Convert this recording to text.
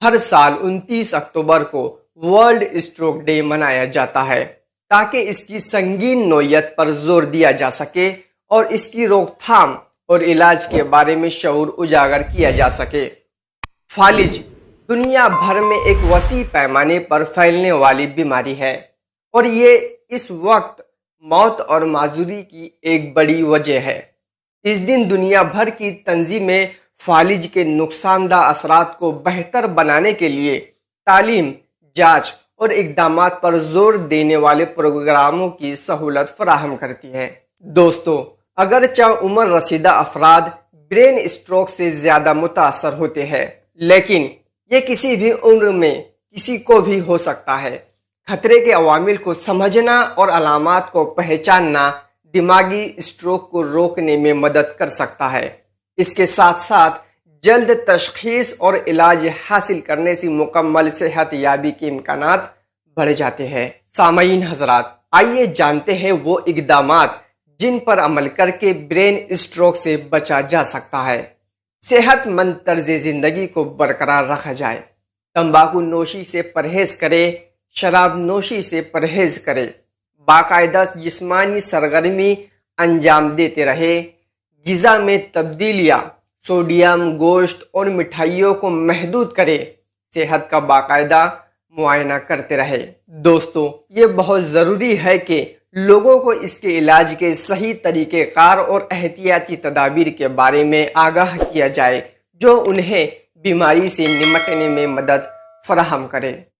ہر سال 29 اکتوبر کو world stroke day منایا جاتا ہے تاکہ اس کی سنگین نوعیت پر زور دیا جا سکے اور اس کی روک تھام اور علاج کے بارے میں شعور اجاگر کیا جا سکے۔ فالج دنیا بھر میں ایک وسیع پیمانے پر پھیلنے والی بیماری ہے اور یہ اس وقت موت اور معذوری کی ایک بڑی وجہ ہے۔ اس دن دنیا بھر کی تنظیمیں فالج کے نقصان دہ اثرات کو بہتر بنانے کے لیے تعلیم، جانچ اور اقدامات پر زور دینے والے پروگراموں کی سہولت فراہم کرتی ہیں۔ دوستو، اگرچہ عمر رسیدہ افراد برین اسٹروک سے زیادہ متاثر ہوتے ہیں، لیکن یہ کسی بھی عمر میں کسی کو بھی ہو سکتا ہے۔ خطرے کے عوامل کو سمجھنا اور علامات کو پہچاننا دماغی اسٹروک کو روکنے میں مدد کر سکتا ہے۔ اس کے ساتھ ساتھ جلد تشخیص اور علاج حاصل کرنے سے مکمل صحت یابی کے امکانات بڑھ جاتے ہیں۔ سامعین حضرات، آئیے جانتے ہیں وہ اقدامات جن پر عمل کر کے برین اسٹروک سے بچا جا سکتا ہے۔ صحت مند طرز زندگی کو برقرار رکھا جائے۔ تمباکو نوشی سے پرہیز کرے، شراب نوشی سے پرہیز کرے، باقاعدہ جسمانی سرگرمی انجام دیتے رہے، غذا میں تبدیلیاں، سوڈیم، گوشت اور مٹھائیوں کو محدود کرے، صحت کا باقاعدہ معائنہ کرتے رہے۔ دوستو، یہ بہت ضروری ہے کہ لوگوں کو اس کے علاج کے صحیح طریقہ کار اور احتیاطی تدابیر کے بارے میں آگاہ کیا جائے جو انہیں بیماری سے نمٹنے میں مدد فراہم کرے۔